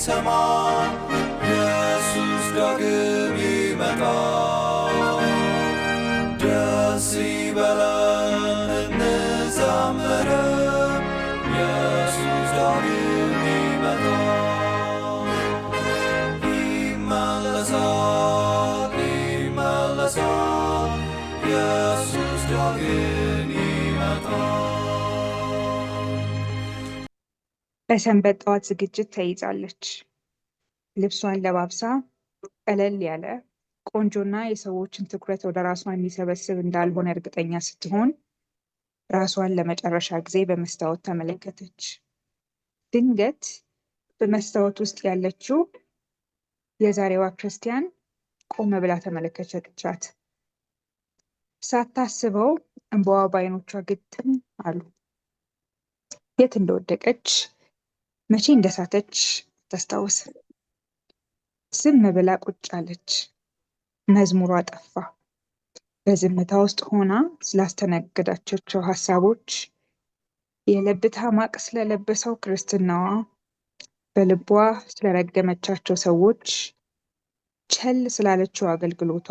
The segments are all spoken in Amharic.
የሚሰማ ኢየሱስ ዳግም ይመጣል። ደስ ይበለን እንዘምር፣ ኢየሱስ ዳግም ይመጣል። ይመለሳል ይመለሳል፣ ኢየሱስ ዳግም ይመጣል። በሰንበት ጠዋት ዝግጅት ተይዛለች። ልብሷን ለባብሳ ቀለል ያለ ቆንጆና የሰዎችን ትኩረት ወደ ራሷ የሚሰበስብ እንዳልሆነ እርግጠኛ ስትሆን ራሷን ለመጨረሻ ጊዜ በመስታወት ተመለከተች። ድንገት በመስታወት ውስጥ ያለችው የዛሬዋ ክርስቲያን ቆም ብላ ተመለከተቻት። ሳታስበው እንባዋ በዓይኖቿ ግጥም አሉ። የት እንደወደቀች መቼ እንደሳተች ታስታውስ። ዝም ብላ ቁጭ አለች። መዝሙሯ ጠፋ። በዝምታ ውስጥ ሆና ስላስተናገዳቻቸው ሀሳቦች፣ የለብታ ማቅ ስለለበሰው ክርስትናዋ፣ በልቧ ስለረገመቻቸው ሰዎች፣ ቸል ስላለችው አገልግሎቷ፣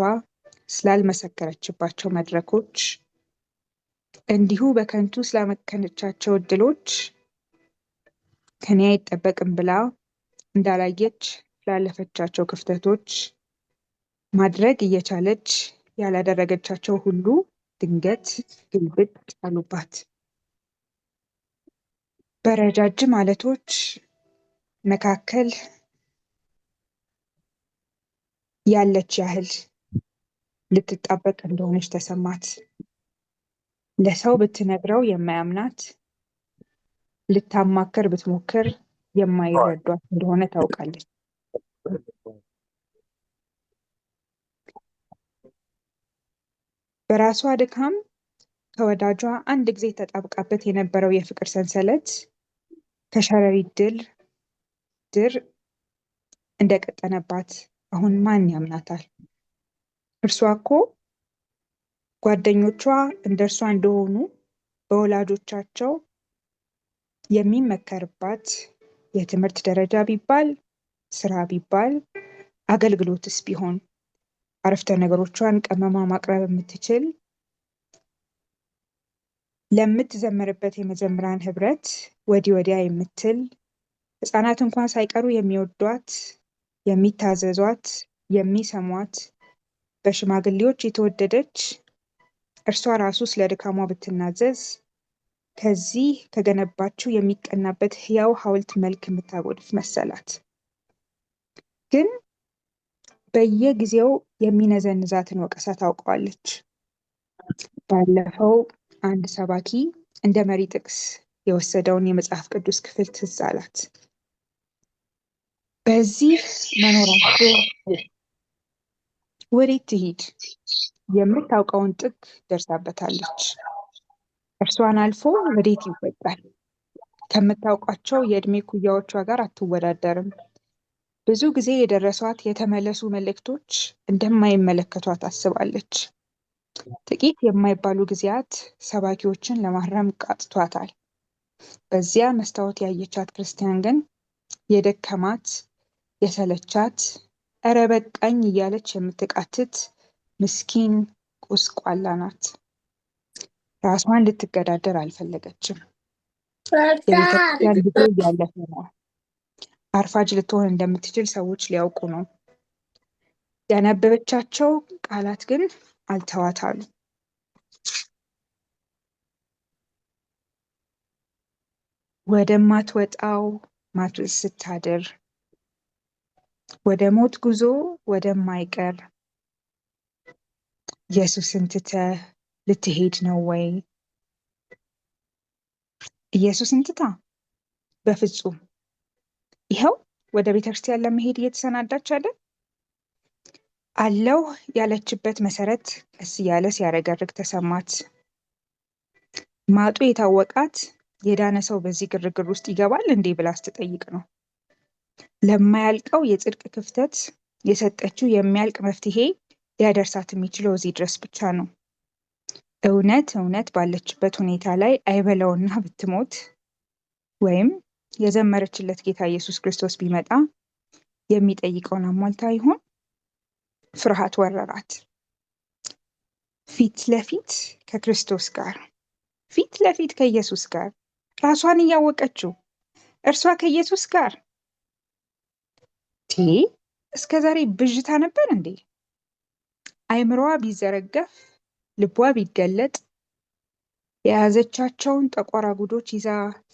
ስላልመሰከረችባቸው መድረኮች፣ እንዲሁ በከንቱ ስላመከነቻቸው እድሎች፣ ከኔ አይጠበቅም ብላ እንዳላየች ስላለፈቻቸው ክፍተቶች፣ ማድረግ እየቻለች ያላደረገቻቸው ሁሉ ድንገት ግልብጥ አሉባት። በረጃጅም አለቶች መካከል ያለች ያህል ልትጣበቅ እንደሆነች ተሰማት። ለሰው ብትነግረው የማያምናት፣ ልታማከር ብትሞክር የማይረዷት እንደሆነ ታውቃለች። በራሷ ድካም ከወዳጇ አንድ ጊዜ ተጣብቃበት የነበረው የፍቅር ሰንሰለት ከሸረሪት ድር እንደቀጠነባት አሁን ማን ያምናታል? እርሷ እኮ ጓደኞቿ እንደርሷ እንደሆኑ በወላጆቻቸው የሚመከርባት፣ የትምህርት ደረጃ ቢባል፣ ስራ ቢባል፣ አገልግሎትስ ቢሆን አረፍተ ነገሮቿን ቀመማ ማቅረብ የምትችል፣ ለምትዘምርበት የመዘምራን ህብረት ወዲህ ወዲያ የምትል፣ ህፃናት እንኳን ሳይቀሩ የሚወዷት፣ የሚታዘዟት፣ የሚሰሟት፣ በሽማግሌዎች የተወደደች፣ እርሷ ራሱ ስለ ድካሟ ብትናዘዝ ከዚህ ከገነባችው የሚቀናበት ህያው ሐውልት መልክ የምታጎድፍ መሰላት። ግን በየጊዜው የሚነዘንዛትን ወቀሳ ታውቀዋለች። ባለፈው አንድ ሰባኪ እንደ መሪ ጥቅስ የወሰደውን የመጽሐፍ ቅዱስ ክፍል ትዝ አላት። በዚህ መኖራቸው ወዴት ትሂድ? የምታውቀውን ጥግ ደርሳበታለች። እርሷን አልፎ ወዴት ይወጣል? ከምታውቋቸው የእድሜ ኩያዎቿ ጋር አትወዳደርም። ብዙ ጊዜ የደረሷት የተመለሱ መልእክቶች እንደማይመለከቷት አስባለች። ጥቂት የማይባሉ ጊዜያት ሰባኪዎችን ለማረም ቃጥቷታል። በዚያ መስታወት ያየቻት ክርስቲያን ግን የደከማት፣ የሰለቻት፣ እረ በቃኝ እያለች የምትቃትት ምስኪን ቁስቋላ ናት። ራሷን ልትገዳደር አልፈለገችም። የቤተክርስቲያን ጊዜ እያለፈ ነው። አርፋጅ ልትሆን እንደምትችል ሰዎች ሊያውቁ ነው። ያነበበቻቸው ቃላት ግን አልተዋታሉ። ወደማትወጣው ማትወጥ ስታድር፣ ወደ ሞት ጉዞ ወደማይቀር ኢየሱስን ትተህ ልትሄድ ነው ወይ? ኢየሱስን ትታ? በፍጹም። ይኸው ወደ ቤተክርስቲያን ለመሄድ እየተሰናዳች አይደል? አለው ያለችበት መሰረት ቀስ እያለ ሲያረገርግ ተሰማት። ማጡ የታወቃት የዳነ ሰው በዚህ ግርግር ውስጥ ይገባል እንዴ ብላ ስትጠይቅ ነው። ለማያልቀው የጽድቅ ክፍተት የሰጠችው የሚያልቅ መፍትሄ ሊያደርሳት የሚችለው እዚህ ድረስ ብቻ ነው። እውነት ባለችበት ሁኔታ ላይ አይበለውና ብትሞት ወይም የዘመረችለት ጌታ ኢየሱስ ክርስቶስ ቢመጣ የሚጠይቀውን አሟልታ ይሆን? ፍርሃት ወረራት። ፊት ለፊት ከክርስቶስ ጋር፣ ፊት ለፊት ከኢየሱስ ጋር፣ ራሷን እያወቀችው እርሷ ከኢየሱስ ጋር። እስከ ዛሬ ብዥታ ነበር እንዴ? አይምሮዋ ቢዘረገፍ፣ ልቧ ቢገለጥ፣ የያዘቻቸውን ጠቋራ ጉዶች ይዛ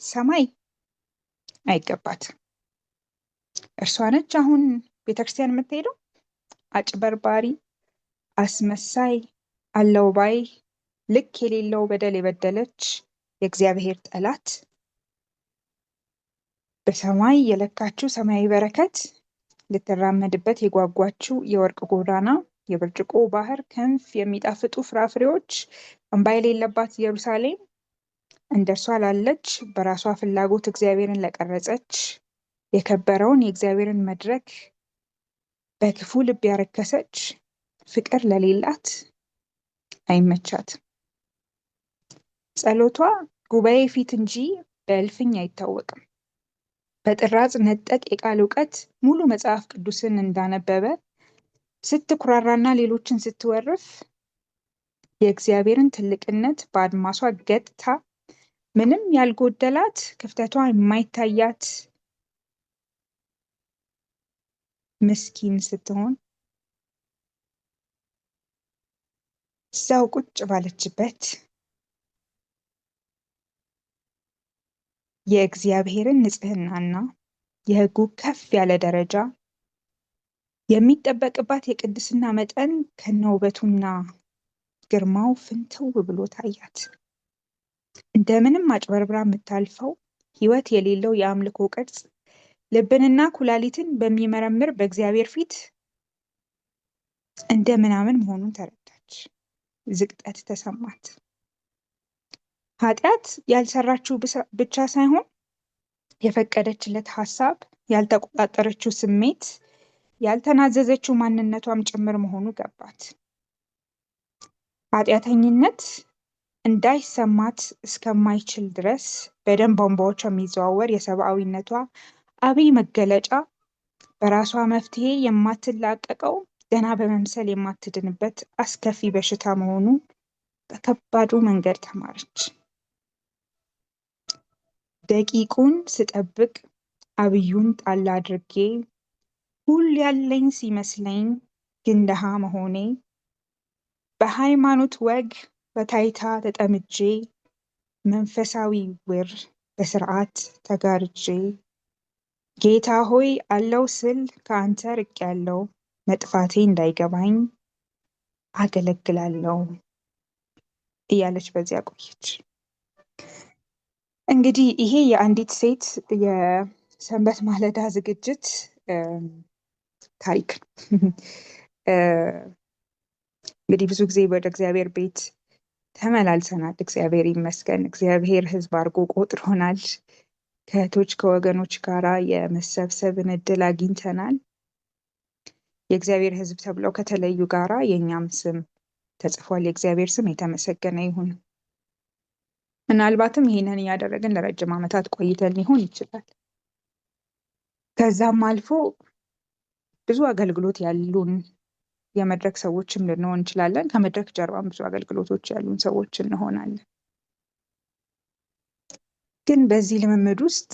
ሰማይ አይገባትም። እርሷ ነች አሁን ቤተክርስቲያን የምትሄደው? አጭበርባሪ፣ አስመሳይ፣ አለውባይ፣ ልክ የሌለው በደል የበደለች የእግዚአብሔር ጠላት፣ በሰማይ የለካችው ሰማያዊ በረከት፣ ልትራመድበት የጓጓችው የወርቅ ጎዳና፣ የብርጭቆ ባህር፣ ክንፍ የሚጣፍጡ ፍራፍሬዎች፣ እንባ የሌለባት ኢየሩሳሌም፣ እንደርሷ ላለች በራሷ ፍላጎት እግዚአብሔርን ለቀረጸች፣ የከበረውን የእግዚአብሔርን መድረክ በክፉ ልብ ያረከሰች፣ ፍቅር ለሌላት አይመቻትም። ጸሎቷ ጉባኤ ፊት እንጂ በእልፍኝ አይታወቅም። በጥራዝ ነጠቅ የቃል እውቀት ሙሉ መጽሐፍ ቅዱስን እንዳነበበ ስትኩራራና ሌሎችን ስትወርፍ የእግዚአብሔርን ትልቅነት በአድማሷ ገጥታ ምንም ያልጎደላት ክፍተቷ የማይታያት ምስኪን ስትሆን እዛው ቁጭ ባለችበት የእግዚአብሔርን ንጽሕናና የሕጉ ከፍ ያለ ደረጃ የሚጠበቅባት የቅድስና መጠን ከነውበቱና ግርማው ፍንትው ብሎ ታያት። እንደምንም አጭበርብራ የምታልፈው ሕይወት የሌለው የአምልኮ ቅርጽ ልብንና ኩላሊትን በሚመረምር በእግዚአብሔር ፊት እንደ ምናምን መሆኑን ተረዳች። ዝቅጠት ተሰማት። ኃጢአት ያልሰራችው ብቻ ሳይሆን የፈቀደችለት ሐሳብ፣ ያልተቆጣጠረችው ስሜት፣ ያልተናዘዘችው ማንነቷም ጭምር መሆኑ ገባት። ኃጢአተኝነት እንዳይሰማት እስከማይችል ድረስ በደም ቧንቧዎች የሚዘዋወር የሰብአዊነቷ አብይ መገለጫ፣ በራሷ መፍትሄ የማትላቀቀው ገና በመምሰል የማትድንበት አስከፊ በሽታ መሆኑ በከባዱ መንገድ ተማረች። ደቂቁን ስጠብቅ አብዩን ጣል አድርጌ ሁል ያለኝ ሲመስለኝ ግን ደሃ መሆኔ፣ በሃይማኖት ወግ በታይታ ተጠምጄ መንፈሳዊ ውር በስርዓት ተጋርጄ፣ ጌታ ሆይ አለው ስል ከአንተ ርቅ ያለው መጥፋቴ እንዳይገባኝ አገለግላለሁ እያለች በዚያ ቆየች። እንግዲህ ይሄ የአንዲት ሴት የሰንበት ማለዳ ዝግጅት ታሪክ ነው። እንግዲህ ብዙ ጊዜ ወደ እግዚአብሔር ቤት ተመላልሰናል። እግዚአብሔር ይመስገን። እግዚአብሔር ሕዝብ አድርጎ ቆጥሮናል። ከእህቶች ከወገኖች ጋራ የመሰብሰብን እድል አግኝተናል። የእግዚአብሔር ሕዝብ ተብለው ከተለዩ ጋራ የእኛም ስም ተጽፏል። የእግዚአብሔር ስም የተመሰገነ ይሁን። ምናልባትም ይሄንን እያደረግን ለረጅም ዓመታት ቆይተን ሊሆን ይችላል። ከዛም አልፎ ብዙ አገልግሎት ያሉን የመድረክ ሰዎችም ልንሆን እንችላለን። ከመድረክ ጀርባም ብዙ አገልግሎቶች ያሉን ሰዎች እንሆናለን። ግን በዚህ ልምምድ ውስጥ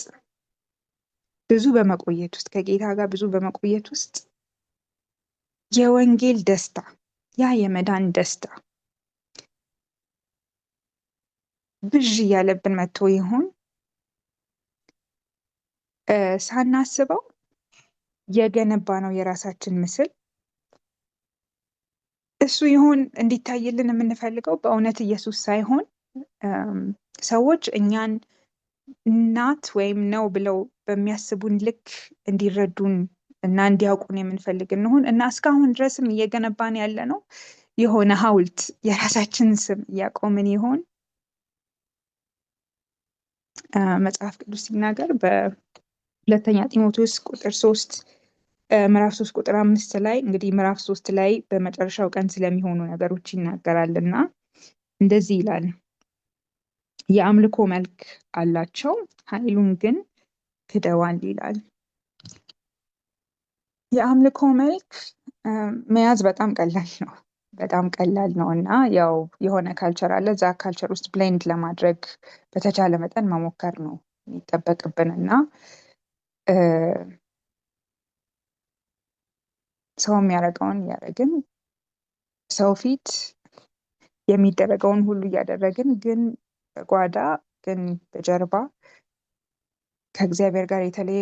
ብዙ በመቆየት ውስጥ ከጌታ ጋር ብዙ በመቆየት ውስጥ የወንጌል ደስታ፣ ያ የመዳን ደስታ ብዥ እያለብን መጥቶ ይሆን? ሳናስበው የገነባ ነው የራሳችን ምስል እሱ ይሆን እንዲታይልን የምንፈልገው? በእውነት ኢየሱስ ሳይሆን ሰዎች እኛን እናት ወይም ነው ብለው በሚያስቡን ልክ እንዲረዱን እና እንዲያውቁን የምንፈልግ እንሆን እና እስካሁን ድረስም እየገነባን ያለ ነው የሆነ ሐውልት የራሳችን ስም እያቆምን ይሆን? መጽሐፍ ቅዱስ ሲናገር በሁለተኛ ጢሞቴዎስ ምዕራፍ 3 ቁጥር 5 ላይ እንግዲህ ምዕራፍ 3 ላይ በመጨረሻው ቀን ስለሚሆኑ ነገሮች ይናገራልና እንደዚህ ይላል፣ የአምልኮ መልክ አላቸው ኃይሉን ግን ክደዋል ይላል። የአምልኮ መልክ መያዝ በጣም ቀላል ነው። በጣም ቀላል ነው እና ያው የሆነ ካልቸር አለ። እዛ ካልቸር ውስጥ ብሌንድ ለማድረግ በተቻለ መጠን መሞከር ነው የሚጠበቅብን እና ሰው የሚያደርገውን እያደረግን ሰው ፊት የሚደረገውን ሁሉ እያደረግን ግን በጓዳ ግን በጀርባ ከእግዚአብሔር ጋር የተለየ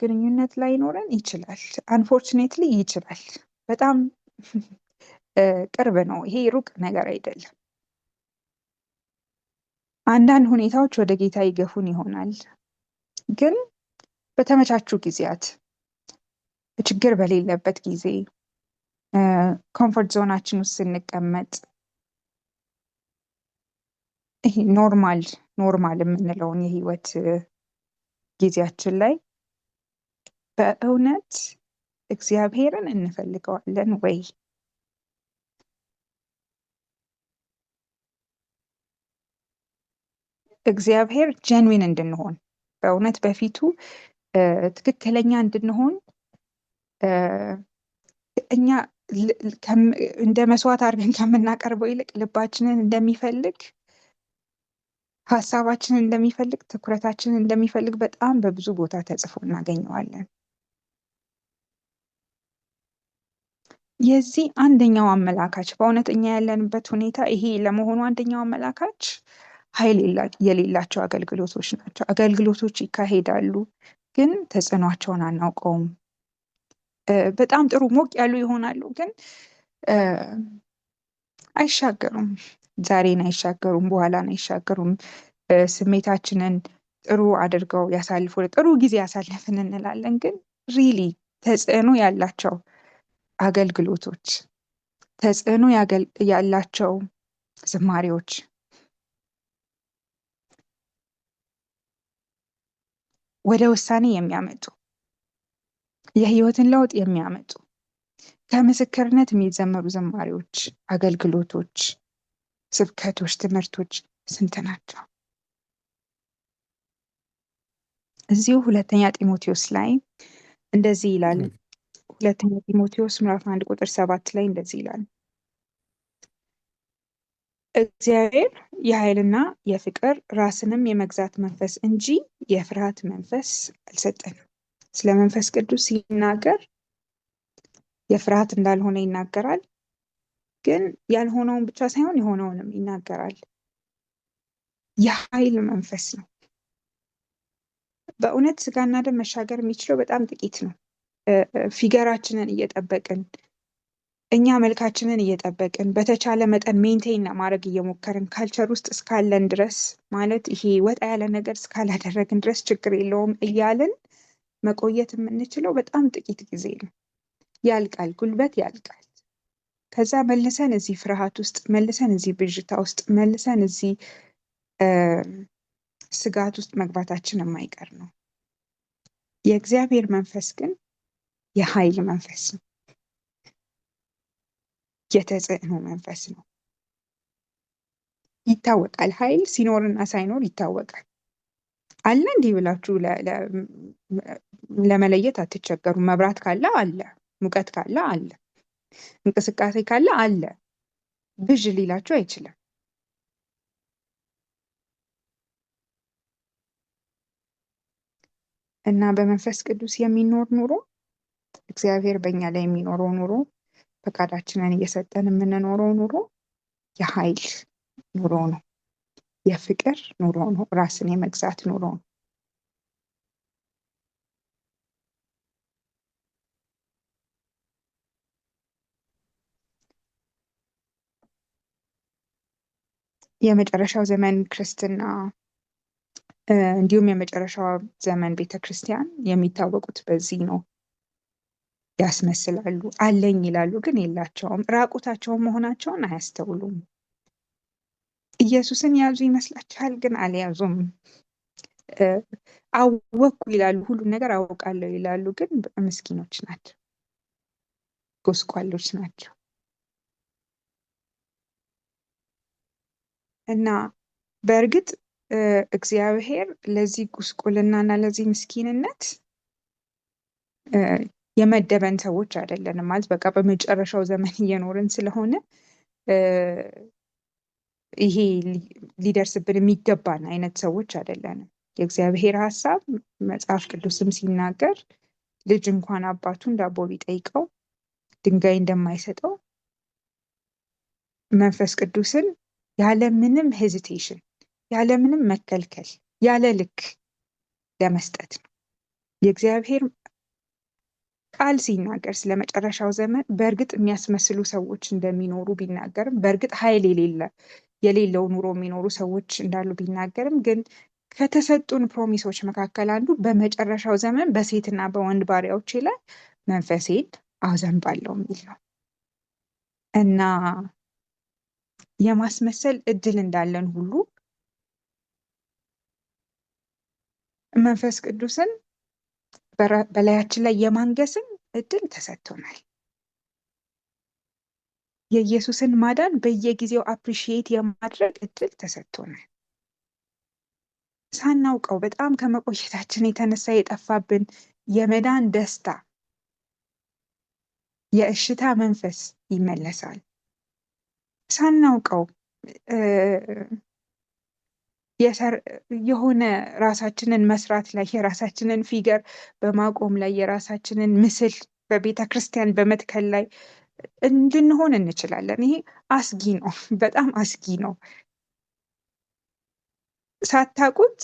ግንኙነት ላይኖረን ይችላል። አንፎርቹኔትሊ ይችላል። በጣም ቅርብ ነው። ይሄ ሩቅ ነገር አይደለም። አንዳንድ ሁኔታዎች ወደ ጌታ ይገፉን ይሆናል፣ ግን በተመቻቹ ጊዜያት፣ ችግር በሌለበት ጊዜ፣ ኮምፎርት ዞናችን ውስጥ ስንቀመጥ ይሄ ኖርማል የምንለውን የህይወት ጊዜያችን ላይ በእውነት እግዚአብሔርን እንፈልገዋለን ወይ? እግዚአብሔር ጀንዊን እንድንሆን በእውነት በፊቱ ትክክለኛ እንድንሆን እኛ እንደ መስዋዕት አድርገን ከምናቀርበው ይልቅ ልባችንን እንደሚፈልግ፣ ሀሳባችንን እንደሚፈልግ፣ ትኩረታችንን እንደሚፈልግ በጣም በብዙ ቦታ ተጽፎ እናገኘዋለን። የዚህ አንደኛው አመላካች በእውነት እኛ ያለንበት ሁኔታ ይሄ ለመሆኑ አንደኛው አመላካች ኃይል የሌላቸው አገልግሎቶች ናቸው። አገልግሎቶች ይካሄዳሉ፣ ግን ተጽዕኗቸውን አናውቀውም። በጣም ጥሩ ሞቅ ያሉ ይሆናሉ፣ ግን አይሻገሩም። ዛሬን አይሻገሩም፣ በኋላን አይሻገሩም። ስሜታችንን ጥሩ አድርገው ያሳልፉ፣ ጥሩ ጊዜ ያሳለፍን እንላለን፣ ግን ሪሊ ተጽዕኖ ያላቸው አገልግሎቶች፣ ተጽዕኖ ያላቸው ዝማሬዎች ወደ ውሳኔ የሚያመጡ የህይወትን ለውጥ የሚያመጡ ከምስክርነት የሚዘመሩ ዝማሬዎች፣ አገልግሎቶች፣ ስብከቶች፣ ትምህርቶች ስንት ናቸው? እዚሁ ሁለተኛ ጢሞቴዎስ ላይ እንደዚህ ይላል። ሁለተኛ ጢሞቴዎስ ምዕራፍ 1 ቁጥር 7 ላይ እንደዚህ ይላል፣ እግዚአብሔር የኃይልና የፍቅር ራስንም የመግዛት መንፈስ እንጂ የፍርሃት መንፈስ አልሰጠንም። ስለ መንፈስ ቅዱስ ሲናገር የፍርሃት እንዳልሆነ ይናገራል። ግን ያልሆነውን ብቻ ሳይሆን የሆነውንም ይናገራል። የኃይል መንፈስ ነው። በእውነት ስጋና ደም መሻገር የሚችለው በጣም ጥቂት ነው። ፊገራችንን እየጠበቅን እኛ መልካችንን እየጠበቅን በተቻለ መጠን ሜንቴን ለማድረግ እየሞከርን ካልቸር ውስጥ እስካለን ድረስ ማለት ይሄ ወጣ ያለ ነገር እስካላደረግን ድረስ ችግር የለውም እያልን መቆየት የምንችለው በጣም ጥቂት ጊዜ ነው። ያልቃል፣ ጉልበት ያልቃል። ከዛ መልሰን እዚህ ፍርሃት ውስጥ፣ መልሰን እዚህ ብዥታ ውስጥ፣ መልሰን እዚህ ስጋት ውስጥ መግባታችን የማይቀር ነው። የእግዚአብሔር መንፈስ ግን የኃይል መንፈስ ነው። የተጽዕኖ መንፈስ ነው። ይታወቃል። ኃይል ሲኖርና ሳይኖር ይታወቃል። አለ እንዲህ ብላችሁ ለመለየት አትቸገሩም። መብራት ካለ አለ፣ ሙቀት ካለ አለ፣ እንቅስቃሴ ካለ አለ። ብዥ ሊላችሁ አይችልም። እና በመንፈስ ቅዱስ የሚኖር ኑሮ፣ እግዚአብሔር በእኛ ላይ የሚኖረው ኑሮ፣ ፈቃዳችንን እየሰጠን የምንኖረው ኑሮ የኃይል ኑሮ ነው። የፍቅር ኑሮ ነው። ራስን የመግዛት ኑሮ ነው። የመጨረሻው ዘመን ክርስትና እንዲሁም የመጨረሻው ዘመን ቤተክርስቲያን የሚታወቁት በዚህ ነው። ያስመስላሉ፣ አለኝ ይላሉ፣ ግን የላቸውም። ራቁታቸውን መሆናቸውን አያስተውሉም። ኢየሱስን ያዙ ይመስላችኋል፣ ግን አልያዙም። አወቅኩ ይላሉ፣ ሁሉን ነገር አውቃለሁ ይላሉ፣ ግን ምስኪኖች ናቸው፣ ጎስቋሎች ናቸው። እና በእርግጥ እግዚአብሔር ለዚህ ጉስቁልናና ለዚህ ምስኪንነት የመደበን ሰዎች አይደለንም። ማለት በቃ በመጨረሻው ዘመን እየኖርን ስለሆነ ይሄ ሊደርስብን የሚገባን አይነት ሰዎች አይደለንም። የእግዚአብሔር ሀሳብ መጽሐፍ ቅዱስም ሲናገር ልጅ እንኳን አባቱን ዳቦ ቢጠይቀው ድንጋይ እንደማይሰጠው መንፈስ ቅዱስን ያለምንም ሄዚቴሽን ያለምንም መከልከል ያለ ልክ ለመስጠት ነው። የእግዚአብሔር ቃል ሲናገር ስለ መጨረሻው ዘመን በእርግጥ የሚያስመስሉ ሰዎች እንደሚኖሩ ቢናገርም በእርግጥ ኃይል የሌለው ኑሮ የሚኖሩ ሰዎች እንዳሉ ቢናገርም ግን ከተሰጡን ፕሮሚሶች መካከል አንዱ በመጨረሻው ዘመን በሴትና በወንድ ባሪያዎቼ ላይ መንፈሴን አዘንባለሁ የሚል ነው እና የማስመሰል እድል እንዳለን ሁሉ መንፈስ ቅዱስን በላያችን ላይ የማንገስም እድል ተሰጥቶናል። የኢየሱስን ማዳን በየጊዜው አፕሪሺየት የማድረግ እድል ተሰጥቶናል። ሳናውቀው በጣም ከመቆየታችን የተነሳ የጠፋብን የመዳን ደስታ፣ የእሽታ መንፈስ ይመለሳል። ሳናውቀው የሆነ ራሳችንን መስራት ላይ የራሳችንን ፊገር በማቆም ላይ የራሳችንን ምስል በቤተ ክርስቲያን በመትከል ላይ እንድንሆን እንችላለን። ይሄ አስጊ ነው፣ በጣም አስጊ ነው። ሳታውቁት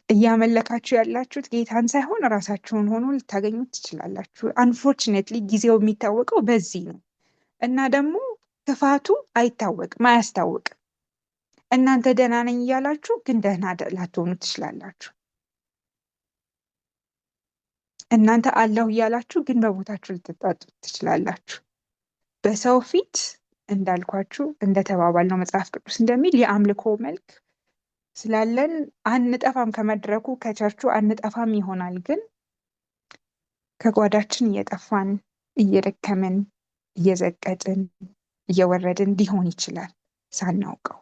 እያመለካችሁ ያላችሁት ጌታን ሳይሆን ራሳችሁን ሆኖ ልታገኙት ትችላላችሁ። አንፎርቹኔትሊ ጊዜው የሚታወቀው በዚህ ነው እና ደግሞ ክፋቱ አይታወቅም፣ አያስታውቅም። እናንተ ደህና ነኝ እያላችሁ ግን ደህና ላትሆኑ ትችላላችሁ። እናንተ አለሁ እያላችሁ ግን በቦታችሁ ልትጣጡ ትችላላችሁ። በሰው ፊት እንዳልኳችሁ እንደተባባልነው መጽሐፍ ቅዱስ እንደሚል የአምልኮ መልክ ስላለን አንጠፋም፣ ከመድረኩ ከቸርቹ አንጠፋም ይሆናል። ግን ከጓዳችን እየጠፋን እየደከምን እየዘቀጥን እየወረድን ሊሆን ይችላል ሳናውቀው።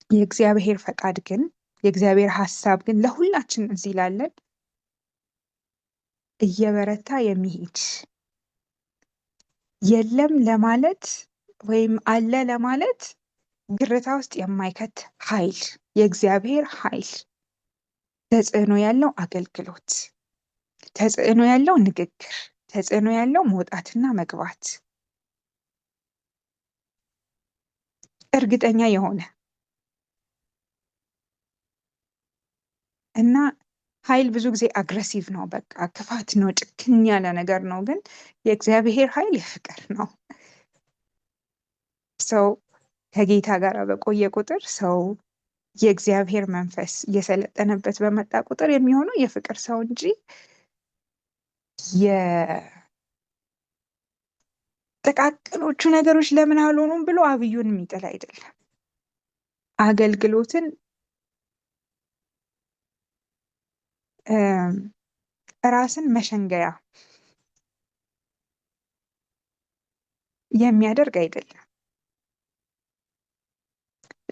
የእግዚአብሔር ፈቃድ ግን የእግዚአብሔር ሀሳብ ግን ለሁላችን እዚህ ላለን እየበረታ የሚሄድ የለም ለማለት ወይም አለ ለማለት ግርታ ውስጥ የማይከት ኃይል፣ የእግዚአብሔር ኃይል፣ ተጽዕኖ ያለው አገልግሎት፣ ተጽዕኖ ያለው ንግግር፣ ተጽዕኖ ያለው መውጣትና መግባት፣ እርግጠኛ የሆነ እና ኃይል ብዙ ጊዜ አግሬሲቭ ነው፣ በቃ ክፋት ነው፣ ጭክን ያለ ነገር ነው። ግን የእግዚአብሔር ኃይል የፍቅር ነው። ሰው ከጌታ ጋር በቆየ ቁጥር ሰው የእግዚአብሔር መንፈስ እየሰለጠነበት በመጣ ቁጥር የሚሆነው የፍቅር ሰው እንጂ የጥቃቅኖቹ ነገሮች ለምን አልሆኑም ብሎ አብዩን የሚጥል አይደለም። አገልግሎትን ራስን መሸንገያ የሚያደርግ አይደለም።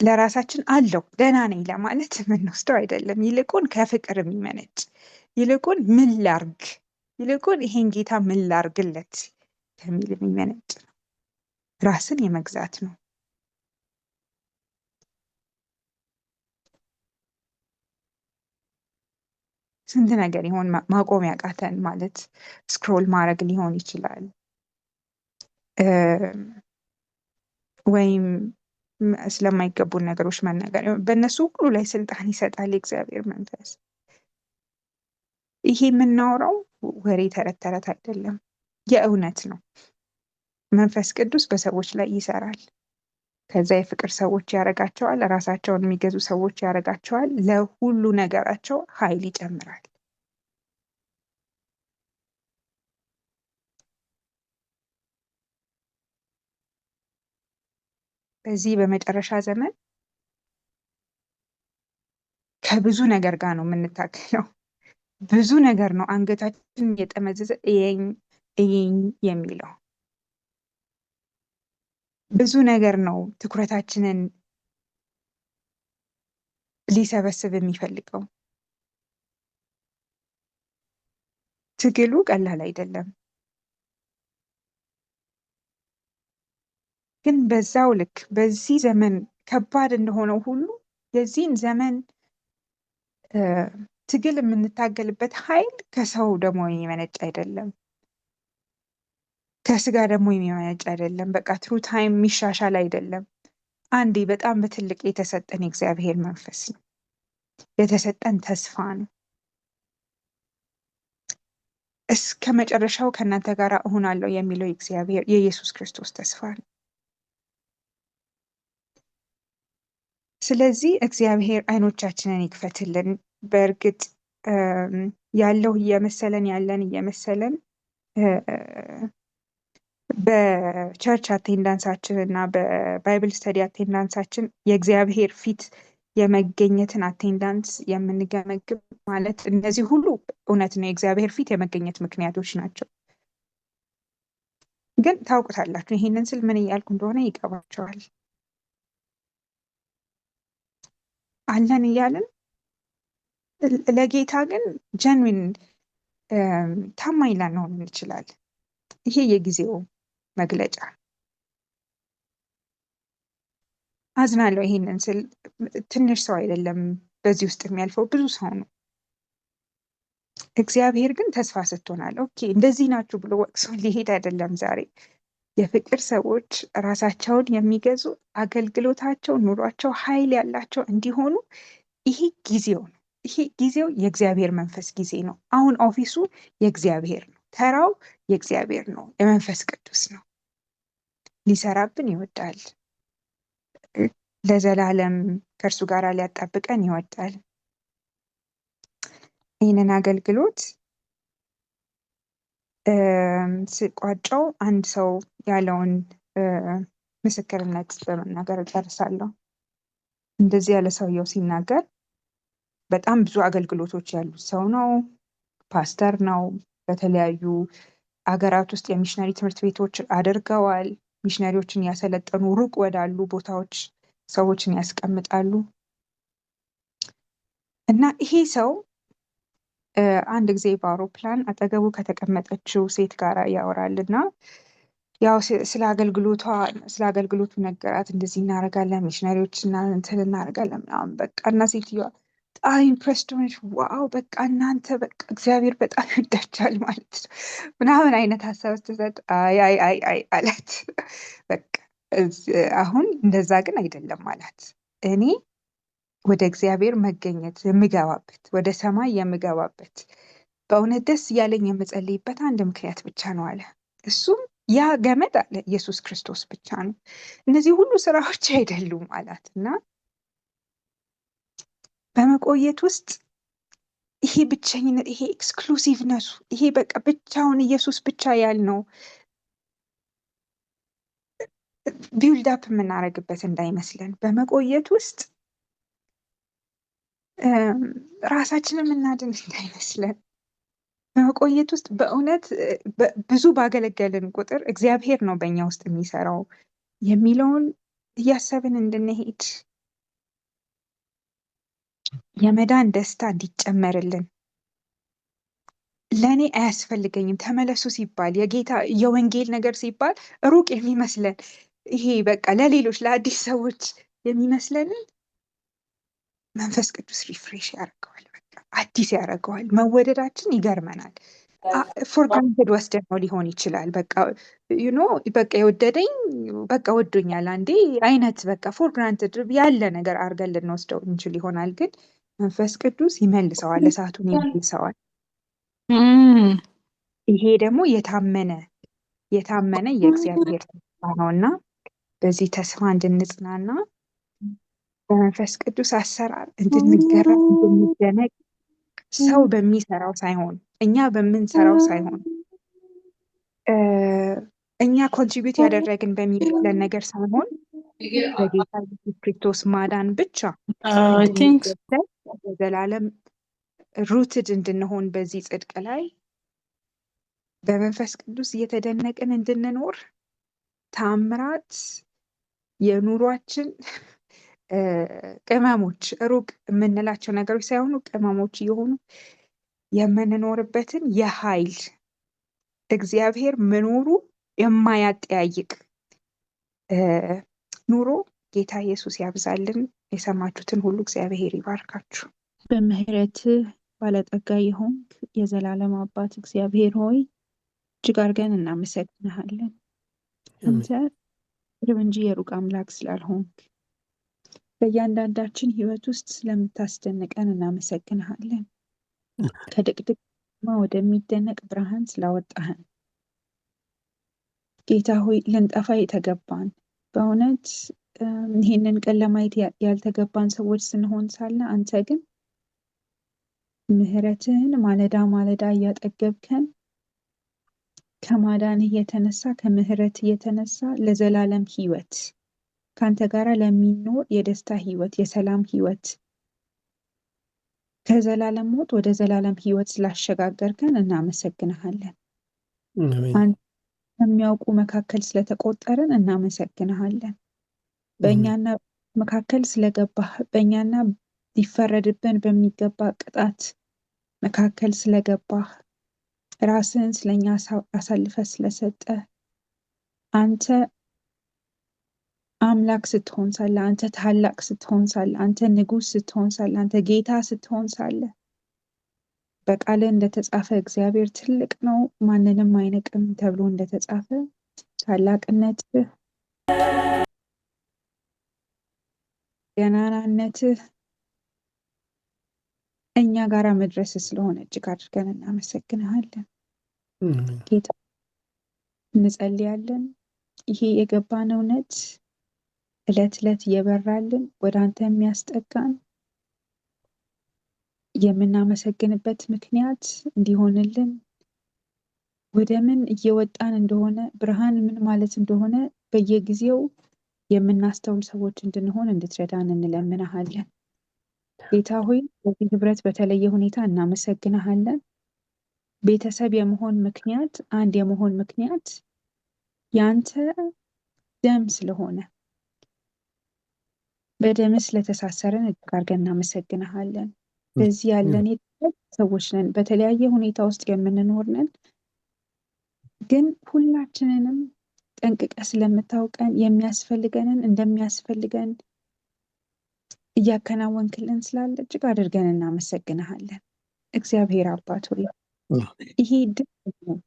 ለራሳችን አለው ደህና ነኝ ለማለት የምንወስደው አይደለም። ይልቁን ከፍቅር የሚመነጭ ይልቁን ምን ላርግ፣ ይልቁን ይሄን ጌታ ምን ላርግለት ከሚል የሚመነጭ ነው። ራስን የመግዛት ነው። ስንት ነገር ይሆን ማቆም ያቃተን? ማለት ስክሮል ማድረግ ሊሆን ይችላል ወይም ስለማይገቡን ነገሮች መናገር። በእነሱ ሁሉ ላይ ስልጣን ይሰጣል የእግዚአብሔር መንፈስ። ይሄ የምናወራው ወሬ ተረት ተረት አይደለም፣ የእውነት ነው። መንፈስ ቅዱስ በሰዎች ላይ ይሰራል። ከዛ የፍቅር ሰዎች ያደርጋቸዋል፣ ራሳቸውን የሚገዙ ሰዎች ያደርጋቸዋል። ለሁሉ ነገራቸው ኃይል ይጨምራል። በዚህ በመጨረሻ ዘመን ከብዙ ነገር ጋር ነው የምንታገለው። ብዙ ነገር ነው አንገታችን እየጠመዘዘ እየኝ እየኝ የሚለው። ብዙ ነገር ነው ትኩረታችንን ሊሰበስብ የሚፈልገው። ትግሉ ቀላል አይደለም። ግን በዛው ልክ በዚህ ዘመን ከባድ እንደሆነው ሁሉ የዚህን ዘመን ትግል የምንታገልበት ኃይል ከሰው ደግሞ የሚመነጭ አይደለም፣ ከስጋ ደግሞ የሚመነጭ አይደለም። በቃ ትሩ ታይም የሚሻሻል አይደለም። አንዴ በጣም በትልቅ የተሰጠን የእግዚአብሔር መንፈስ ነው፣ የተሰጠን ተስፋ ነው። እስከ መጨረሻው ከእናንተ ጋር እሆናለሁ የሚለው የእግዚአብሔር የኢየሱስ ክርስቶስ ተስፋ ነው። ስለዚህ እግዚአብሔር አይኖቻችንን ይክፈትልን። በእርግጥ ያለው እየመሰለን ያለን እየመሰለን በቸርች አቴንዳንሳችን እና በባይብል ስተዲ አቴንዳንሳችን የእግዚአብሔር ፊት የመገኘትን አቴንዳንስ የምንገመግም ማለት እነዚህ ሁሉ እውነት ነው፣ የእግዚአብሔር ፊት የመገኘት ምክንያቶች ናቸው። ግን ታውቁታላችሁ፣ ይሄንን ስል ምን እያልኩ እንደሆነ ይገባቸዋል። አለን እያልን ለጌታ ግን ጀንዊን ታማኝ ላንሆን እንችላለን። ይሄ የጊዜው መግለጫ። አዝናለሁ ይሄንን ስል፣ ትንሽ ሰው አይደለም በዚህ ውስጥ የሚያልፈው፣ ብዙ ሰው ነው። እግዚአብሔር ግን ተስፋ ሰጥቶናል። ኦኬ እንደዚህ ናችሁ ብሎ ወቅሶ ሊሄድ አይደለም። ዛሬ የፍቅር ሰዎች ራሳቸውን የሚገዙ አገልግሎታቸው፣ ኑሯቸው ኃይል ያላቸው እንዲሆኑ ይሄ ጊዜው ነው። ይሄ ጊዜው የእግዚአብሔር መንፈስ ጊዜ ነው። አሁን ኦፊሱ የእግዚአብሔር ነው። ተራው የእግዚአብሔር ነው። የመንፈስ ቅዱስ ነው። ሊሰራብን ይወዳል። ለዘላለም ከእርሱ ጋር ሊያጣብቀን ይወዳል። ይህንን አገልግሎት ስቋጨው አንድ ሰው ያለውን ምስክርነት በመናገር እጨርሳለሁ። እንደዚህ ያለ ሰውየው ሲናገር በጣም ብዙ አገልግሎቶች ያሉት ሰው ነው። ፓስተር ነው። በተለያዩ አገራት ውስጥ የሚሽነሪ ትምህርት ቤቶች አድርገዋል። ሚሽነሪዎችን ያሰለጠኑ ሩቅ ወዳሉ ቦታዎች ሰዎችን ያስቀምጣሉ። እና ይሄ ሰው አንድ ጊዜ በአውሮፕላን አጠገቡ ከተቀመጠችው ሴት ጋር ያወራል እና ያው ስለ አገልግሎቱ ነገራት። እንደዚህ እናደርጋለን፣ ሚሽነሪዎች እንትን እናደርጋለን ምናምን በቃ። እና ሴትዮዋ በጣም ኢምፕሬስድ ሆነች። ዋው በቃ እናንተ በቃ እግዚአብሔር በጣም ይወዳችኋል ማለት ነው ምናምን አይነት ሀሳብ ስትሰጥ አይ አይ አይ አይ አላት። በቃ አሁን እንደዛ ግን አይደለም አላት። እኔ ወደ እግዚአብሔር መገኘት የምገባበት፣ ወደ ሰማይ የምገባበት፣ በእውነት ደስ እያለኝ የምጸልይበት አንድ ምክንያት ብቻ ነው አለ። እሱም ያ ገመድ አለ ኢየሱስ ክርስቶስ ብቻ ነው። እነዚህ ሁሉ ስራዎች አይደሉም አላት። እና በመቆየት ውስጥ ይሄ ብቸኝነት፣ ይሄ ኤክስክሉሲቭነሱ፣ ይሄ በቃ ብቻውን ኢየሱስ ብቻ ያልነው ቢውልድ አፕ የምናደርግበት እንዳይመስለን፣ በመቆየት ውስጥ ራሳችንን የምናድን እንዳይመስለን፣ በመቆየት ውስጥ በእውነት ብዙ ባገለገልን ቁጥር እግዚአብሔር ነው በእኛ ውስጥ የሚሰራው የሚለውን እያሰብን እንድንሄድ፣ የመዳን ደስታ እንዲጨመርልን። ለእኔ አያስፈልገኝም ተመለሱ ሲባል፣ የጌታ የወንጌል ነገር ሲባል ሩቅ የሚመስለን ይሄ በቃ ለሌሎች ለአዲስ ሰዎች የሚመስለንን መንፈስ ቅዱስ ሪፍሬሽ ያደርገዋል። በቃ አዲስ ያደርገዋል። መወደዳችን ይገርመናል። ፎር ግራንትድ ወስደን ነው ሊሆን ይችላል። በቃ በቃ የወደደኝ በቃ ወዶኛል አንዴ አይነት በቃ ፎር ግራንትድ ያለ ነገር አድርገን ልንወስደው እንችል ይሆናል። ግን መንፈስ ቅዱስ ይመልሰዋል፣ እሳቱን ይመልሰዋል። ይሄ ደግሞ የታመነ የእግዚአብሔር ተስፋ ነው እና በዚህ ተስፋ እንድንጽናና፣ በመንፈስ ቅዱስ አሰራር እንድንገረም፣ እንድንደነቅ፣ ሰው በሚሰራው ሳይሆን እኛ በምንሰራው ሳይሆን እኛ ኮንትሪቢዩት ያደረግን በሚመስለን ነገር ሳይሆን በጌታ ኢየሱስ ክርስቶስ ማዳን ብቻ እንድንደሰት፣ በዘላለም ሩትድ እንድንሆን በዚህ ጽድቅ ላይ በመንፈስ ቅዱስ እየተደነቅን እንድንኖር፣ ታምራት የኑሯችን ቅመሞች፣ ሩቅ የምንላቸው ነገሮች ሳይሆኑ ቅመሞች እየሆኑ የምንኖርበትን የኃይል እግዚአብሔር መኖሩ የማያጠያይቅ ኑሮ ጌታ ኢየሱስ ያብዛልን። የሰማችሁትን ሁሉ እግዚአብሔር ይባርካችሁ። በምህረትህ ባለጠጋ የሆንክ የዘላለም አባት እግዚአብሔር ሆይ እጅግ አድርገን እናመሰግንሃለን። አንተ ቅርብ እንጂ የሩቅ አምላክ ስላልሆንክ በእያንዳንዳችን ህይወት ውስጥ ስለምታስደንቀን እናመሰግንሃለን። ከድቅድቅ ወደሚደነቅ ብርሃን ስላወጣህን ጌታ ሆይ ልንጠፋ የተገባን በእውነት ይህንን ቀን ለማየት ያልተገባን ሰዎች ስንሆን ሳለ አንተ ግን ምህረትህን ማለዳ ማለዳ እያጠገብከን ከማዳንህ የተነሳ ከምህረትህ የተነሳ ለዘላለም ህይወት ከአንተ ጋር ለሚኖር የደስታ ህይወት የሰላም ህይወት ከዘላለም ሞት ወደ ዘላለም ህይወት ስላሸጋገርከን እናመሰግንሃለን። አንተ ከሚያውቁ መካከል ስለተቆጠርን እናመሰግንሃለን። በእኛና መካከል ስለገባህ በእኛና ሊፈረድብን በሚገባ ቅጣት መካከል ስለገባህ ራስህን ስለኛ አሳልፈ ስለሰጠ አንተ አምላክ ስትሆን ሳለ አንተ ታላቅ ስትሆን ሳለ አንተ ንጉስ ስትሆን ሳለ አንተ ጌታ ስትሆን ሳለ በቃል እንደተጻፈ እግዚአብሔር ትልቅ ነው ማንንም አይንቅም ተብሎ እንደተጻፈ ታላቅነትህ ገናናነትህ እኛ ጋራ መድረስ ስለሆነ እጅግ አድርገን እናመሰግንሃለን። ጌታ እንጸልያለን። ይሄ የገባን እውነት ዕለት ዕለት እየበራልን ወደ አንተ የሚያስጠጋን የምናመሰግንበት ምክንያት እንዲሆንልን ወደ ምን እየወጣን እንደሆነ ብርሃን ምን ማለት እንደሆነ በየጊዜው የምናስተውል ሰዎች እንድንሆን እንድትረዳን እንለምንሃለን። ጌታ ሆይ በዚህ ህብረት በተለየ ሁኔታ እናመሰግንሃለን። ቤተሰብ የመሆን ምክንያት አንድ የመሆን ምክንያት ያንተ ደም ስለሆነ በደም ስለተሳሰረን እጅግ አድርገን እናመሰግንሃለን። በዚህ ያለን ሰዎች ነን፣ በተለያየ ሁኔታ ውስጥ የምንኖር ነን። ግን ሁላችንንም ጠንቅቀ ስለምታውቀን የሚያስፈልገንን እንደሚያስፈልገን እያከናወንክልን ስላለ እጅግ አድርገን እናመሰግንሃለን። እግዚአብሔር አባት ሆይ ይሄ ድል ነው።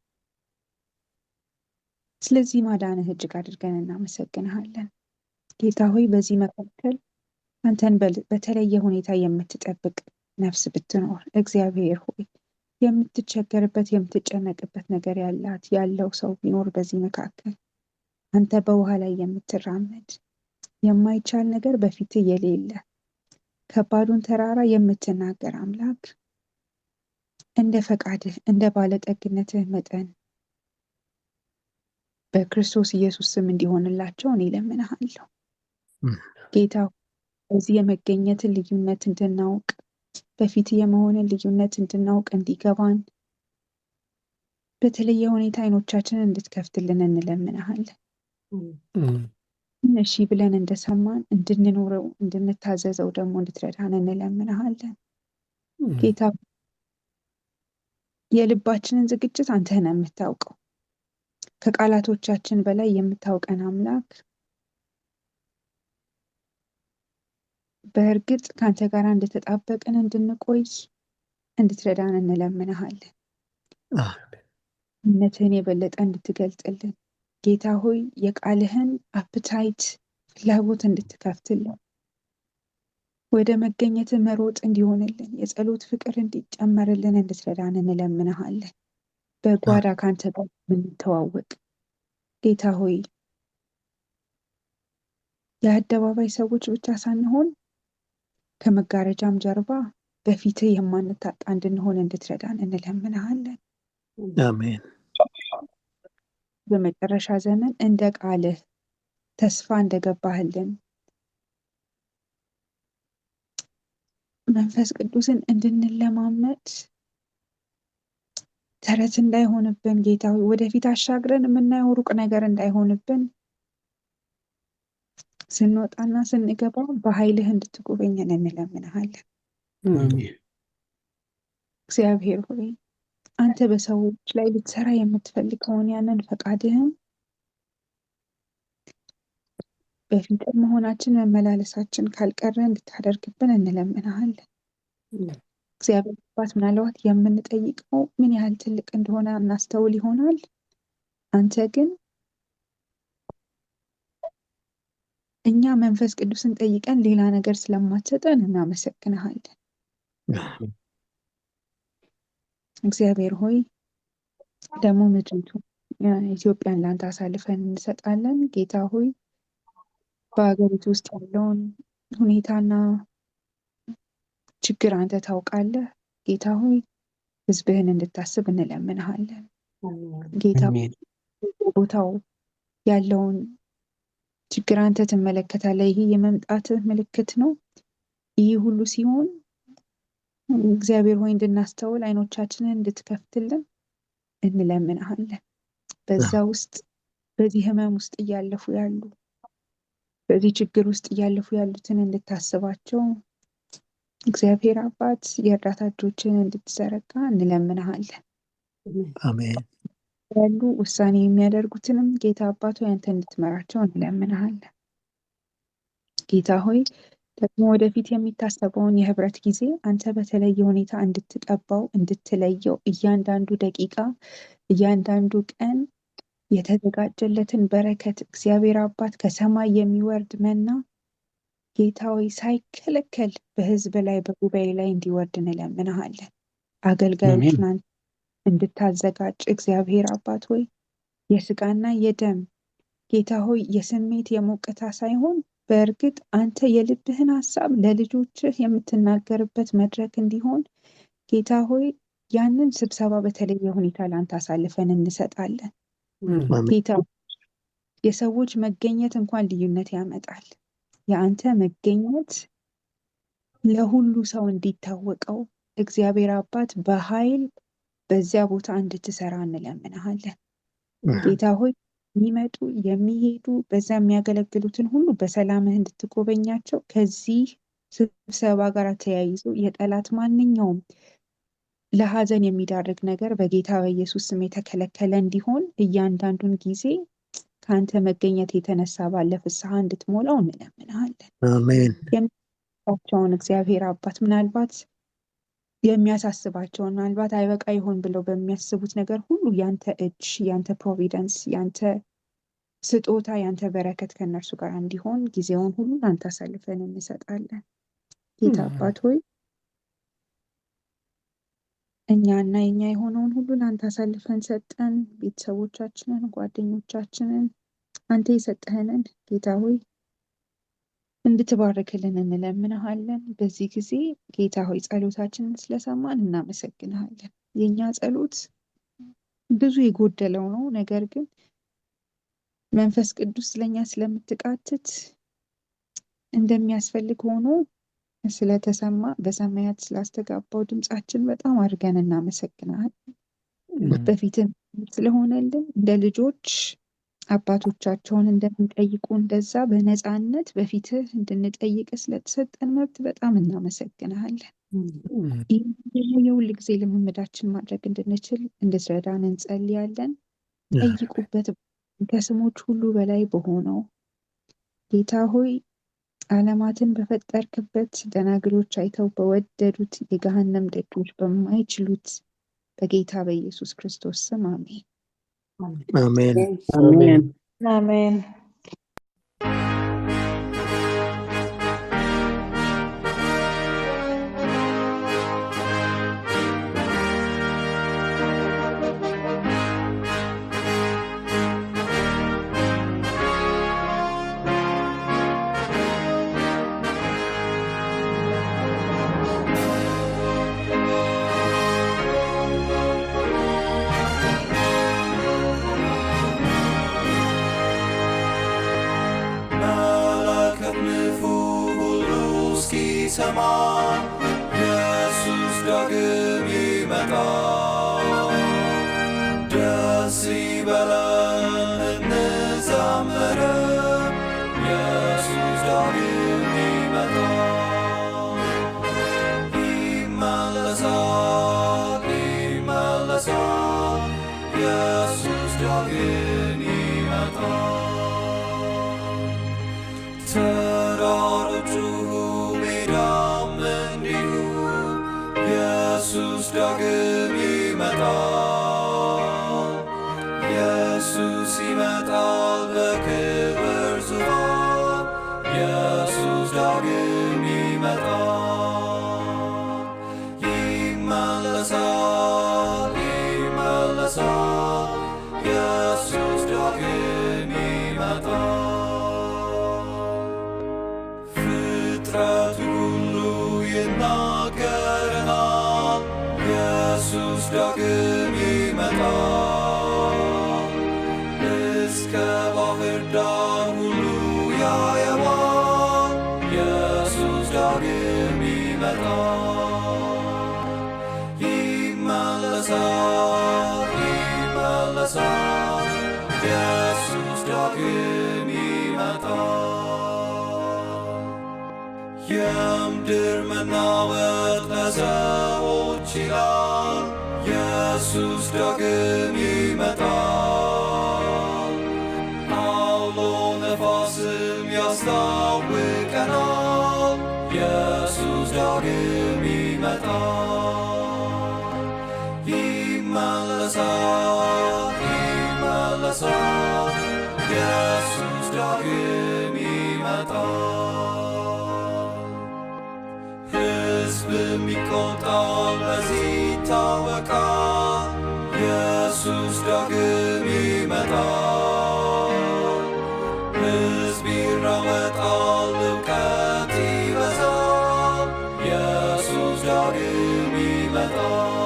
ስለዚህ ማዳንህ እጅግ አድርገን እናመሰግንሃለን። ጌታ ሆይ በዚህ መካከል አንተን በተለየ ሁኔታ የምትጠብቅ ነፍስ ብትኖር እግዚአብሔር ሆይ የምትቸገርበት የምትጨነቅበት ነገር ያለው ሰው ቢኖር በዚህ መካከል አንተ በውሃ ላይ የምትራመድ የማይቻል ነገር በፊት የሌለ ከባዱን ተራራ የምትናገር አምላክ እንደ ፈቃድህ እንደ ባለጠግነትህ መጠን በክርስቶስ ኢየሱስ ስም እንዲሆንላቸው እኔ እለምንሃለሁ። ጌታ በዚህ የመገኘትን ልዩነት እንድናውቅ በፊት የመሆንን ልዩነት እንድናውቅ እንዲገባን በተለየ ሁኔታ አይኖቻችንን እንድትከፍትልን እንለምንሃለን። እሺ ብለን እንደሰማን እንድንኖረው እንድንታዘዘው ደግሞ እንድትረዳን እንለምንሃለን። ጌታ የልባችንን ዝግጅት አንተ ነህ የምታውቀው። ከቃላቶቻችን በላይ የምታውቀን አምላክ በእርግጥ ከአንተ ጋር እንደተጣበቅን እንድንቆይ እንድትረዳን እንለምንሃለን። እምነትህን የበለጠ እንድትገልጥልን ጌታ ሆይ የቃልህን አፕታይት ፍላጎት እንድትከፍትልን ወደ መገኘት መሮጥ እንዲሆንልን የጸሎት ፍቅር እንዲጨመርልን እንድትረዳን እንለምንሃለን። በጓዳ ካንተ ጋር የምንተዋወቅ ጌታ ሆይ የአደባባይ ሰዎች ብቻ ሳንሆን ከመጋረጃም ጀርባ በፊትህ የማንታጣ እንድንሆን እንድትረዳን እንለምንሃለን። አሜን። በመጨረሻ ዘመን እንደ ቃልህ ተስፋ እንደገባህልን መንፈስ ቅዱስን እንድንለማመድ ተረት እንዳይሆንብን ጌታ ሆይ ወደፊት አሻግረን የምናየው ሩቅ ነገር እንዳይሆንብን ስንወጣና ስንገባ በኃይልህ እንድትጎበኘን እንለምንሃለን። እግዚአብሔር ሆይ አንተ በሰዎች ላይ ልትሰራ የምትፈልገውን ያንን ፈቃድህን በፊት መሆናችን መመላለሳችን ካልቀረ እንድታደርግብን እንለምንሃለን። እግዚአብሔር አባት ምናልባት የምንጠይቀው ምን ያህል ትልቅ እንደሆነ እናስተውል ይሆናል። አንተ ግን እኛ መንፈስ ቅዱስን ጠይቀን ሌላ ነገር ስለማትሰጠን እናመሰግንሃለን። እግዚአብሔር ሆይ ደግሞ ምድሪቱ ኢትዮጵያን ላንተ አሳልፈን እንሰጣለን። ጌታ ሆይ በሀገሪቱ ውስጥ ያለውን ሁኔታና ችግር አንተ ታውቃለህ። ጌታ ሆይ ህዝብህን እንድታስብ እንለምንሃለን። ጌታ ቦታው ያለውን ችግር አንተ ትመለከታለህ። ይህ የመምጣትህ ምልክት ነው። ይህ ሁሉ ሲሆን እግዚአብሔር ሆይ እንድናስተውል አይኖቻችንን እንድትከፍትልን እንለምንሃለን። በዛ ውስጥ በዚህ ህመም ውስጥ እያለፉ ያሉ በዚህ ችግር ውስጥ እያለፉ ያሉትን እንድታስባቸው እግዚአብሔር አባት የእርዳታ እጆችን እንድትዘረጋ እንለምንሃለን። አሜን። ያሉ ውሳኔ የሚያደርጉትንም ጌታ አባት ሆይ አንተ እንድትመራቸው እንለምንሃለን። ጌታ ሆይ ደግሞ ወደፊት የሚታሰበውን የህብረት ጊዜ አንተ በተለየ ሁኔታ እንድትቀባው እንድትለየው እያንዳንዱ ደቂቃ እያንዳንዱ ቀን የተዘጋጀለትን በረከት እግዚአብሔር አባት ከሰማይ የሚወርድ መና ጌታ ሆይ ሳይከለከል በህዝብ ላይ በጉባኤ ላይ እንዲወርድ እንለምንሃለን። አገልጋዮችን አንተ እንድታዘጋጅ እግዚአብሔር አባት ሆይ የስጋና የደም ጌታ ሆይ የስሜት የሞቅታ ሳይሆን በእርግጥ አንተ የልብህን ሐሳብ ለልጆችህ የምትናገርበት መድረክ እንዲሆን ጌታ ሆይ ያንን ስብሰባ በተለየ ሁኔታ ለአንተ አሳልፈን እንሰጣለን። ጌታ የሰዎች መገኘት እንኳን ልዩነት ያመጣል። የአንተ መገኘት ለሁሉ ሰው እንዲታወቀው እግዚአብሔር አባት በኃይል በዚያ ቦታ እንድትሰራ እንለምንሃለን። ጌታ ሆይ የሚመጡ የሚሄዱ በዛ የሚያገለግሉትን ሁሉ በሰላምህ እንድትጎበኛቸው ከዚህ ስብሰባ ጋር ተያይዞ የጠላት ማንኛውም ለሐዘን የሚዳርግ ነገር በጌታ በኢየሱስ ስም የተከለከለ እንዲሆን እያንዳንዱን ጊዜ ከአንተ መገኘት የተነሳ ባለ ፍስሐ እንድትሞላው እንለምንሃለን። አሜን። የሚያሳስባቸውን እግዚአብሔር አባት ምናልባት የሚያሳስባቸውን ምናልባት አይበቃ ይሆን ብለው በሚያስቡት ነገር ሁሉ ያንተ እጅ ያንተ ፕሮቪደንስ ያንተ ስጦታ ያንተ በረከት ከእነርሱ ጋር እንዲሆን ጊዜውን ሁሉ አንተ አሳልፈን እንሰጣለን። ጌታ አባት ሆይ እኛና የኛ የሆነውን ሁሉ ለአንተ አሳልፈን ሰጠን። ቤተሰቦቻችንን፣ ጓደኞቻችንን አንተ የሰጠህንን ጌታ ሆይ እንድትባርክልን እንለምንሃለን። በዚህ ጊዜ ጌታ ሆይ ጸሎታችንን ስለሰማን እናመሰግንሃለን። የኛ ጸሎት ብዙ የጎደለው ነው። ነገር ግን መንፈስ ቅዱስ ስለኛ ስለምትቃትት እንደሚያስፈልግ ሆኖ ስለተሰማ በሰማያት ስላስተጋባው ድምጻችን በጣም አድርገን እናመሰግናለን። በፊትም ስለሆነልን እንደ ልጆች አባቶቻቸውን እንደሚጠይቁ እንደዛ በነፃነት በፊትህ እንድንጠይቅ ስለተሰጠን መብት በጣም እናመሰግናለን። ይህ የሁል ጊዜ ልምምዳችን ማድረግ እንድንችል እንድትረዳን እንጸልያለን። ጠይቁበት ከስሞች ሁሉ በላይ በሆነው ጌታ ሆይ ዓለማትን በፈጠርክበት ደናግሎች አይተው በወደዱት የገሃነም ደጆች በማይችሉት በጌታ በኢየሱስ ክርስቶስ ስም አሜን። አሜን። አሜን። አሜን። ሰማ ኢየሱስ ዳግም ይመጣል። ደስ ይበለን እንዘምር፣ ኢየሱስ ዳግም ይመጣል። ይመለሳል ኢየሱስ ዳግም ይመጣል። ኢየሱስ ይመጣል በክብር ዙፋን። ኢየሱስ ዳግም ይመጣል። ይመለሳል ይመለሳል። ኢየሱስ ዳግም ይመጣል። ፍጥረቱ ሁሉ ይናገረናል። ኢየሱስ ዳግም ይመጣል። እስከ ባህር ዳር ሁሉ ያየዋል። ኢየሱስ ዳግም ይመጣል። ይመለሳል ይመለሳል። ኢየሱስ ዳግም ይመጣል። የምድር መናወጥ ለሰዎች ይላል። ኢየሱስ ዳግም ይመጣል። አውሎ ነፋስም ያስታውቀናል። ኢየሱስ ዳግም ይመጣል። ይመለሳል ይመለሳል። ኢየሱስ ዳግም ይመጣል። ሕዝብም ይቆጣል፣ በዚህ ይታወቃል። ኢየሱስ ዳግም ይመጣል። ሕዝብ ይራወጣል፣ እውቀት ይበዛል። ኢየሱስ ዳግም ይመጣል።